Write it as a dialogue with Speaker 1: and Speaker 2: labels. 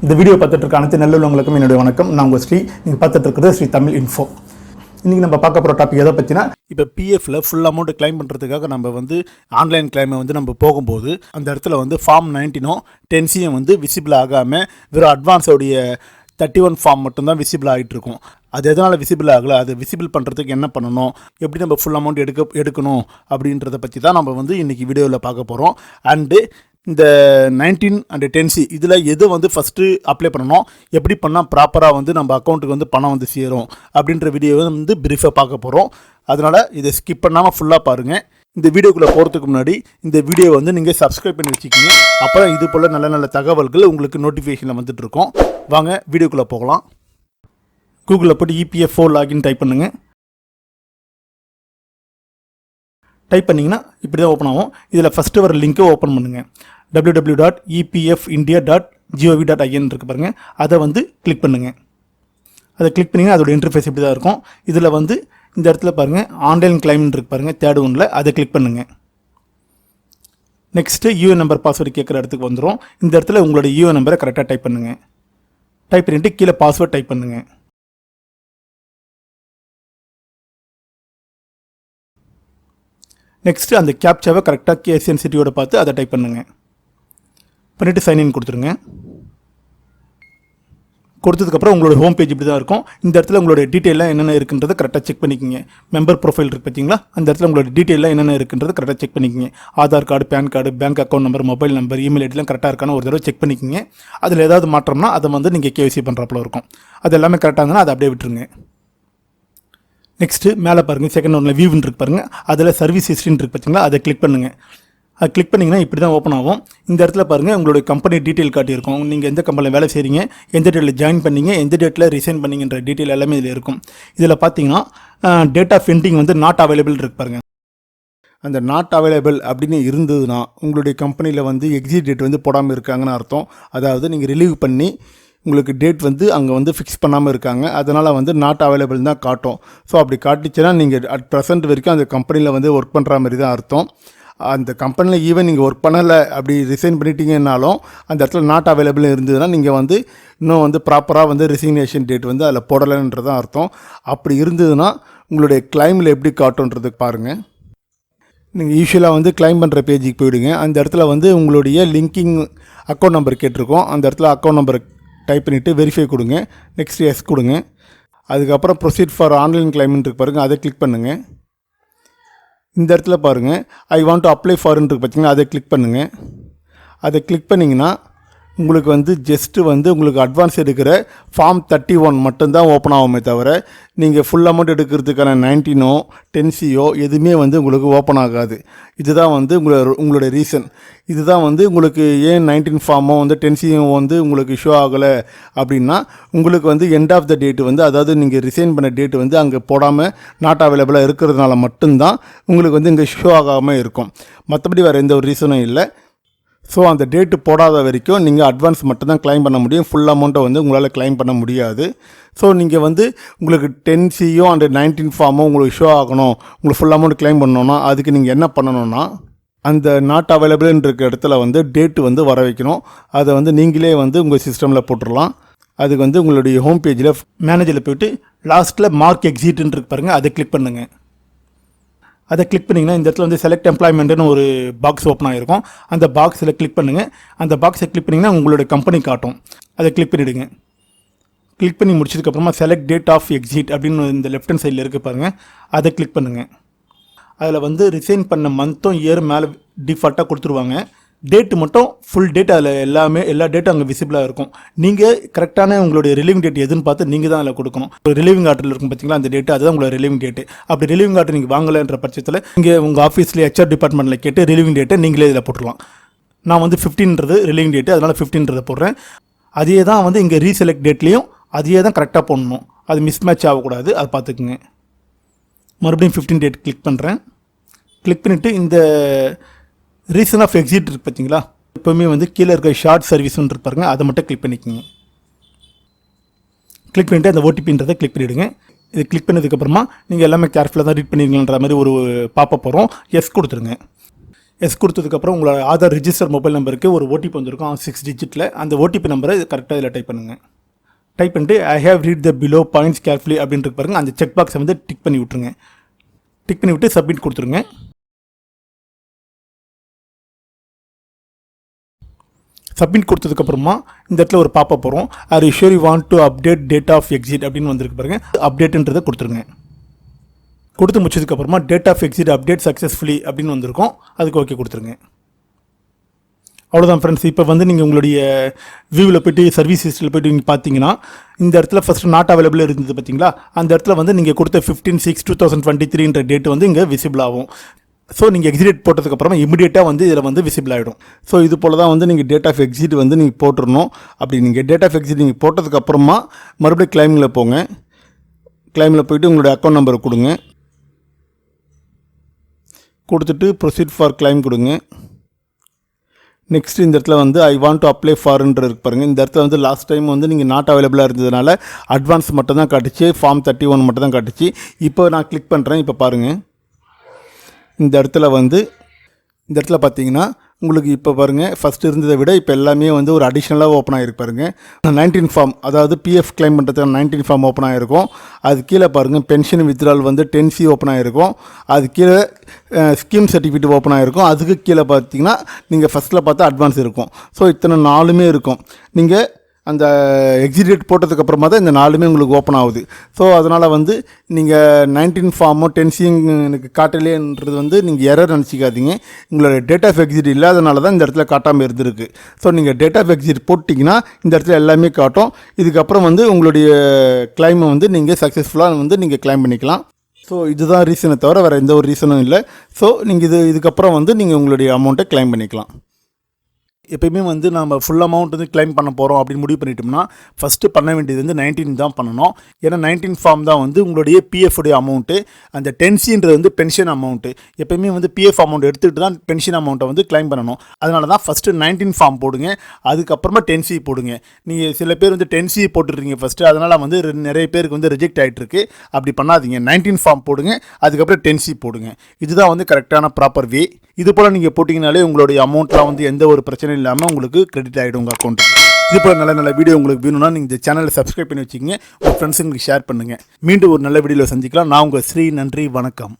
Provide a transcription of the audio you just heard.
Speaker 1: இந்த வீடியோ பார்த்துட்டு இருக்க அனைத்து நல்லுள்ளவங்களுக்கும் என்னுடைய வணக்கம். நான் உங்கள் ஸ்ரீ. நீங்கள் பார்த்துட்டு இருக்கிறது ஸ்ரீ தமிழ் இன்ஃபோ. இன்றைக்கி நம்ம பார்க்க போகிற டாபிக் எதை பற்றினா, இப்போ பிஎஃப்ல ஃபுல் அமௌண்ட் கிளைம் பண்ணுறதுக்காக நம்ம ஆன்லைன் கிளைமை நம்ம போகும்போது அந்த இடத்துல ஃபார்ம் 19 10C விசிபிள் ஆகாமல் வெறும் அட்வான்ஸோடைய 31 ஃபார்ம் மட்டும்தான் விசிபிள் ஆகிட்டு இருக்கும். அது எதனால் விசிபிள் ஆகலை, அதை விசிபிள் பண்ணுறதுக்கு என்ன பண்ணணும், எப்படி நம்ம ஃபுல் அமௌண்ட் எடுக்கணும் அப்படின்றத பற்றி தான் நம்ம இன்றைக்கி வீடியோவில் பார்க்க போகிறோம். அண்டு இந்த 19 and 10C இதில் எது ஃபஸ்ட்டு அப்ளை பண்ணணும், எப்படி பண்ணால் ப்ராப்பராக நம்ம அக்கௌண்ட்டுக்கு பணம் சேரும் அப்படின்ற வீடியோவை பிரீஃபாக பார்க்க போகிறோம். அதனால் இதை ஸ்கிப் பண்ணாமல் ஃபுல்லாக பாருங்கள். இந்த வீடியோக்குள்ளே போகிறதுக்கு முன்னாடி இந்த வீடியோவை நீங்கள் சப்ஸ்கிரைப் பண்ணி வச்சுக்கிங்க. அப்புறம் இது போல் நல்ல நல்ல தகவல்கள் உங்களுக்கு நோட்டிஃபிகேஷனில் வந்துட்டுருக்கோம். வாங்க வீடியோக்குள்ளே போகலாம். கூகுளில் போய்ட்டு EPFO லாகின் டைப் பண்ணுங்கள். டைப் பண்ணிங்கன்னா இப்படி தான் ஓப்பன் ஆகும். இதில் ஃபஸ்ட்டு வர லிங்க்கை ஓப்பன் பண்ணுங்கள். www.epfindia.gov.in இருக்குது பாருங்கள், அதை கிளிக் பண்ணுங்கள். அதை கிளிக் பண்ணிங்கன்னா அதோட இன்டர்ஃபேஸ் இப்படி தான் இருக்கும். இதில் இந்த இடத்துல பாருங்கள் ஆன்லைன் கிளைம்னு இருக்குது பாருங்கள், தேர்ட் ஒன்றில் அதை கிளிக் பண்ணுங்கள். நெக்ஸ்ட்டு யூஏ நம்பர் பாஸ்வேர்டு கேட்குற இடத்துக்கு வந்துடும். இந்த இடத்துல உங்களோட யூஏ நம்பரை கரெக்டாக டைப் பண்ணுங்கள். டைப் பண்ணிவிட்டு கீழே பாஸ்வேர்ட் டைப் பண்ணுங்கள். நெக்ஸ்ட்டு அந்த கேப்சாவை கரெக்டாக கேசிஎன் சிட்டியோட பார்த்து அதை டைப் பண்ணுங்கள். பண்ணிவிட்டு சைன்இன் கொடுத்துருங்க. கொடுத்ததுக்கப்புறம் உங்களோட ஹோம் பேஜ் இப்படி தான் இருக்கும். இந்த இடத்துல உங்களோட டீட்டெயிலாக என்னென்ன இருக்குன்றதை கரெக்டாக செக் பண்ணிக்கிங்க. மெம்பர் ப்ரொஃபைல் இருக்குது பார்த்தீங்களா, அந்த இடத்துல உங்களோட டீட்டெயிலாக என்னென்ன இருக்குன்றதை கரெக்டாக செக் பண்ணிக்கிங்க. Aadhaar card, PAN card, bank account number, mobile number, email ஐடிலாம் கரெக்டாக இருக்கான்னு ஒரு தடவை செக் பண்ணிக்கிங்க. அதில் ஏதாவது மாற்றம்னா அதை நீங்கள் கேவிசி பண்ணுறப்பல இருக்கும். அது எல்லாமே கரெக்டாக இருந்ததுன்னா அதை அப்படியே விட்டுருங்க. நெக்ஸ்ட்டு மேலே பாருங்கள், செகண்ட் ஒன்றில் வியூன்னு இருக்கு பாருங்கள், அதில் சர்வீஸ் ஹிஸ்ட்ரின்னு இருக்குது பார்த்தீங்களா, அதை கிளிக் பண்ணுங்கள். அது கிளிக் பண்ணிங்கன்னா இப்படி தான் ஓப்பன் ஆகும். இந்த இடத்துல பாருங்கள் உங்களுடைய கம்பெனி டீட்டெயில் காட்டியிருக்கும். நீங்கள் எந்த கம்பெனியில் வேலை செய்கிறீங்க, எந்த டேட்டில் ஜாயின் பண்ணீங்க, எந்த டேட்டில் ரிசைன் பண்ணிங்கன்ற டீட்டெயில் எல்லாமே இதில் இருக்கும். இதில் பார்த்தீங்கன்னா date of ending not available இருக்கு பாருங்கள். அந்த நாட் அவைலபிள் அப்படின்னு இருந்ததுன்னா உங்களுடைய கம்பெனியில் எக்ஸிட் டேட் போடாமல் இருக்காங்கன்னு அர்த்தம். அதாவது நீங்கள் ரிலீவ் பண்ணி உங்களுக்கு டேட் அங்கே ஃபிக்ஸ் பண்ணாமல் இருக்காங்க. அதனால் நாட் அவைலபிள் தான் காட்டும். ஸோ அப்படி காட்டிச்சுன்னா நீங்கள் அட் ப்ரெசென்ட் வரைக்கும் அந்த கம்பெனியில் ஒர்க் பண்ணுற மாதிரி தான் அர்த்தம். அந்த கம்பெனியில் ஈவன் நீங்கள் ஒர்க் பண்ணலை, அப்படி ரிசைன் பண்ணிட்டீங்கன்னாலும் அந்த இடத்துல நாட் அவைலபிள் இருந்ததுன்னா நீங்கள் இன்னும் ப்ராப்பராக ரிசிக்னேஷன் டேட் அதில் போடலைன்றது தான் அர்த்தம். அப்படி இருந்ததுன்னா உங்களுடைய கிளைமில் எப்படி காட்டுன்றதுக்கு பாருங்கள். நீங்கள் யூஸ்வலாக கிளைம் பண்ணுற பேஜுக்கு போயிடுங்க. அந்த இடத்துல உங்களுடைய லிங்கிங் அக்கௌண்ட் நம்பர் கேட்டிருக்கோம். அந்த இடத்துல அக்கௌண்ட் நம்பரை டைப் பண்ணிவிட்டு வெரிஃபை கொடுங்க. நெக்ஸ்ட் எஸ் கொடுங்க. அதுக்கப்புறம் ப்ரொசீட் ஃபார் ஆன்லைன் கிளைம்னு இருக்கு பாருங்கள், அதை கிளிக் பண்ணுங்கள். இந்த இடத்துல பாருங்கள் ஐ வாண்ட் டு அப்ளை ஃபார்ன்னு இருக்கு பார்த்தீங்கன்னா, அதை கிளிக் பண்ணுங்கள். அதை கிளிக் பண்ணிங்கன்னா உங்களுக்கு ஜஸ்ட்டு உங்களுக்கு அட்வான்ஸ் எடுக்கிற ஃபார்ம் 31 மட்டும்தான் ஓப்பன் ஆகுமே தவிர நீங்கள் ஃபுல் அமௌண்ட் எடுக்கிறதுக்கான 19 10C எதுவுமே உங்களுக்கு ஓப்பன் ஆகாது. இதுதான் உங்களோட ரீசன். இதுதான் உங்களுக்கு ஏன் 19 ஃபார்மோ 10C உங்களுக்கு ஷோ ஆகலை அப்படின்னா, உங்களுக்கு எண்ட் ஆஃப் த டேட் அதாவது நீங்கள் ரிசைன் பண்ண டேட் அங்கே போடாமல் நாட் அவைலபிளாக இருக்கிறதுனால மட்டும்தான் உங்களுக்கு இங்கே ஷோ ஆகாமல் இருக்கும். மற்றபடி வேறு எந்த ஒரு ரீசனும் இல்லை. ஸோ அந்த டேட்டு போடாத வரைக்கும் நீங்கள் அட்வான்ஸ் மட்டும் தான் கிளைம் பண்ண முடியும். ஃபுல் அமௌண்ட்டை உங்களால் கிளைம் பண்ண முடியாது. ஸோ நீங்கள் உங்களுக்கு 10C and 19 ஃபார்மோ உங்களுக்கு ஷோ ஆகணும், உங்களுக்கு ஃபுல் அமௌண்ட் கிளைம் பண்ணணுன்னா அதுக்கு நீங்கள் என்ன பண்ணணுன்னா, அந்த நாட் அவைலபிள்ன்ற இடத்துல டேட்டு வர வைக்கணும். அதை நீங்களே உங்கள் சிஸ்டமில் போட்டுடலாம். அதுக்கு உங்களுடைய ஹோம் பேஜில் மேனேஜரில் போய்ட்டு லாஸ்ட்டில் மார்க் எக்ஸிட்னு இருக்கு பாருங்கள், அதை கிளிக் பண்ணுங்கள். அதை கிளிக் பண்ணிங்கன்னா இந்த இடத்துல செலக்ட் எம்ப்ளாய்மெண்ட்டுன்னு ஒரு பாக்ஸ் ஓப்பன் ஆகிருக்கும். அந்த பாக்ஸில் கிளிக் பண்ணுங்கள். அந்த பாக்ஸை கிளிக் பண்ணிங்கன்னா உங்களுடைய கம்பெனி காட்டும். அதை கிளிக் பண்ணிவிடுங்க. கிளிக் பண்ணி முடிச்சதுக்கப்புறமா செலக்ட் டேட் ஆஃப் எக்ஸிட் அப்படின்னு இந்த லெஃப்ட் ஹேண்ட் சைடில் இருக்குது பாருங்கள், அதை கிளிக் பண்ணுங்கள். அதில் ரிசைன் பண்ண மந்த்தும் இயர் மேலே டிஃபால்ட்டாக கொடுத்துருவாங்க. டேட்டு மட்டும் ஃபுல் டேட் அதில் எல்லா டேட்டும் அங்கே விசிபிளாக இருக்கும். நீங்கள் கரெக்டான உங்களுடைய ரிலீவிங் டேட் எதுன்னு பார்த்து நீங்கள் தான் அதில் கொடுக்கணும். ஒரு ரிலீவிங் ஆர்டரில் இருக்கும் பார்த்தீங்களா, அந்த டேட்டு அதுதான் உங்களோட ரிலீவிங் டேட்டு. அப்படி ரிலீவிங் ஆர்டர் நீங்கள் வாங்கலைன்ற பட்சத்தில் நீங்கள் உங்கள் ஆஃபீஸில் HR டிபார்ட்மெண்ட்டில் கேட்டு ரிலீவிங் டேட்டை நீங்களே இதில் போட்டுடலாம். நான் 15ன்றது ரிலீவிங் டேட்டு, அதனால் 15ன்றதை போடுறேன். அதே தான் இங்கே ரீசெலக்ட் டேட்லேயும் அதே தான் கரெக்டாக போடணும். அது மிஸ் மேட்ச் ஆகக்கூடாது, அதை பார்த்துக்குங்க. மறுபடியும் 15 டேட் கிளிக் பண்ணுறேன். கிளிக் பண்ணிவிட்டு இந்த ரீசன் ஆஃப் எக்ஸிட் இருக்குது பார்த்தீங்களா, எப்போவுமே கீழே இருக்க ஷார்ட் சர்வீஸ்ன்னு இருக்கு பாருங்கள், அதை மட்டும் கிளிக் பண்ணிக்கோங்க. கிளிக் பண்ணிவிட்டு அந்த ஓடிபின்றதை கிளிக் பண்ணிவிடுங்க. இது கிளிக் பண்ணதுக்கப்புறமா நீங்கள் எல்லாமே கேர்ஃபுல்லாக தான் ரீட் பண்ணிருங்கன்ற மாதிரி ஒரு பாப்பப் வரும். எஸ் கொடுத்துருங்க. எஸ் கொடுத்ததுக்கப்புறம் உங்களோட ஆதார் ரிஜிஸ்டர் மொபைல் நம்பருக்கு ஒரு ஓடிபி வந்திருக்கும் 6 டிஜிட்டில். அந்த ஓடிபி நம்பரை கரெக்டாக இதில் டைப் பண்ணுங்கள். டைப் பண்ணிட்டு I have read the below points carefully அப்படின்ட்டு பாருங்கள். அந்த செக் பாக்ஸை வந்து டிக் பண்ணி விட்ருங்க. டிக் பண்ணி விட்டு சப்மிட் கொடுத்துருங்க. சப்மிட் கொடுத்ததுக்கப்புறமா இந்த இடத்துல ஒரு பாப்பப் வரும். Are you sure you want to update date of exit அப்படின்னு வந்திருக்கு பாருங்கள். அப்டேட்டுன்றதை கொடுத்துருங்க. கொடுத்து முடிச்சதுக்கப்புறமா date of exit update successfully அப்படின்னு வந்திருக்கும். அதுக்கு ஓகே கொடுத்துருங்க. அவ்வளோதான் ஃப்ரெண்ட்ஸ். இப்போ வந்து நீங்கள் உங்களுடைய வியூவில் போய்ட்டு சர்வீஸ் ஹிஸ்ட்ரியில் போய்ட்டு நீங்கள் பார்த்தீங்கன்னா இந்த இடத்துல ஃபஸ்ட்டு நாட் அவைலபிள் இருந்தது பார்த்தீங்களா, அந்த இடத்துல வந்து நீங்கள் கொடுத்த 15/6/2023 டேட் வந்து இங்கே விசிபிள் ஆகும். ஸோ நீங்கள் எக்ஸிட் போட்டதுக்கப்புறமா இமிடியேட்டாக வந்து இதில் வந்து விசிபிள் ஆகிடும். ஸோ இது போல் தான் வந்து நீங்கள் டேட் ஆஃப் எக்ஸிட் வந்து நீங்கள் போட்டுருணும். அப்படி நீங்கள் டேட் ஆஃப் எக்ஸிட் நீங்கள் போட்டதுக்கப்புறமா மறுபடியும் கிளைமில் போங்க. கிளைமில் போய்ட்டு உங்களுடைய அக்கௌண்ட் நம்பரை கொடுங்க. கொடுத்துட்டு ப்ரொசீட் ஃபார் கிளைம் கொடுங்க. நெக்ஸ்ட் இந்த இடத்துல வந்து ஐ வாண்ட் டு அப்ளை ஃபார்ன்ற இருக்கு பாருங்கள். இந்த இடத்துல வந்து லாஸ்ட் டைம் வந்து நீங்கள் நாட் அவைலபிளாக இருந்ததுனால அட்வான்ஸ் மட்டும் தான் காட்டுச்சு, ஃபார்ம் 31 மட்டும் தான் காட்டுச்சு. இப்போ நான் கிளிக் பண்ணுறேன். இப்போ பாருங்கள், இந்த இடத்துல பார்த்தீங்கன்னா உங்களுக்கு இப்போ பாருங்கள் ஃபஸ்ட்டு இருந்ததை விட இப்போ எல்லாமே வந்து ஒரு அடிஷ்னலாக ஓப்பன் ஆகிருக்கு பாருங்கள். 19 ஃபார்ம், அதாவது பிஎஃப் கிளைம் பண்ணுறதுக்கு 19 ஃபார்ம் ஓப்பன் ஆகிருக்கும். அது கீழே பாருங்கள் பென்ஷன் வித்ட்ரால் வந்து 10C ஓப்பன் ஆகிருக்கும். அது கீழே ஸ்கீம் சர்டிஃபிகேட் ஓப்பன் ஆகிருக்கும். அதுக்கு கீழே பார்த்தீங்கன்னா நீங்கள் ஃபஸ்ட்டில் பார்த்தா அட்வான்ஸ் இருக்கும். ஸோ இத்தனை 4மே இருக்கும். நீங்கள் அந்த எக்ஸிட் டேட் போட்டதுக்கப்புறமா தான் இந்த 4மே உங்களுக்கு ஓப்பன் ஆகுது. ஸோ அதனால் வந்து நீங்கள் 19 ஃபார்மோ 10C எனக்கு காட்டலேன்றது வந்து நீங்கள் எரர் நினச்சிக்காதீங்க. உங்களோட டேட் ஆஃப் எக்ஸிட் இல்லாதனால தான் இந்த இடத்துல காட்டாமல் இருந்திருக்கு. ஸோ நீங்கள் டேட் ஆஃப் எக்ஸிட் போட்டிங்கன்னா இந்த இடத்துல எல்லாமே காட்டும். இதுக்கப்புறம் வந்து உங்களுடைய கிளைமை வந்து நீங்கள் சக்ஸஸ்ஃபுல்லாக வந்து நீங்கள் கிளைம் பண்ணிக்கலாம். ஸோ இதுதான் ரீசனை தவிர வேறு எந்த ஒரு ரீசனும் இல்லை. ஸோ நீங்கள் இதுக்கப்புறம் வந்து நீங்கள் உங்களுடைய அமௌண்ட்டை கிளைம் பண்ணிக்கலாம். எப்பயுமே வந்து நம்ம ஃபுல் அமௌண்ட் வந்து கிளைம் பண்ண போகிறோம் அப்படின்னு முடிவு பண்ணிட்டோம்னா ஃபஸ்ட்டு பண்ண வேண்டியது வந்து 19 தான் பண்ணணும். ஏன்னா 19 ஃபார்ம் தான் வந்து உங்களுடைய பிஎஃப் உடைய அமௌண்ட்டு. அந்த 10Cன்றது வந்து பென்ஷன் அமௌண்ட்டு. எப்பயுமே வந்து பிஎஃப் அமௌண்ட் எடுத்துகிட்டு தான் பென்ஷன் அமௌண்ட்டை வந்து கிளைம் பண்ணணும். அதனால தான் ஃபஸ்ட்டு 19 ஃபார்ம் போடுங்க, அதுக்கப்புறமா 10C போடுங்க. நீங்கள் சில பேர் வந்து 10C போட்டுடுறீங்க ஃபஸ்ட்டு, அதனால் வந்து நிறைய பேருக்கு வந்து ரிஜெக்ட் ஆகிட்டுருக்கு. அப்படி பண்ணாதீங்க. 19 ஃபார்ம் போடுங்க, அதுக்கப்புறம் 10C போடுங்க. இதுதான் வந்து கரெக்டான ப்ராப்பர் வே. இது போல் நீங்கள் போட்டிங்கனாலே உங்களுடைய அமௌண்ட்லாம் வந்து எந்த ஒரு பிரச்சனையும் இல்லாமல் உங்களுக்கு கிரெடிட் ஆகிடும் உங்கள் அக்கௌண்ட்டுக்கு. இது போல் நல்ல நல்ல வீடியோ உங்களுக்கு வேணும்னா நீங்கள் இந்த சேனலை சப்ஸ்கிரைப் பண்ணி வச்சுக்கோங்க. உங்கள் ஃப்ரெண்ட்ஸுங்களுக்கு ஷேர் பண்ணுங்கள். மீண்டும் ஒரு நல்ல வீடியோவில் சந்திக்கலாம். நான் உங்கள் ஸ்ரீ. நன்றி, வணக்கம்.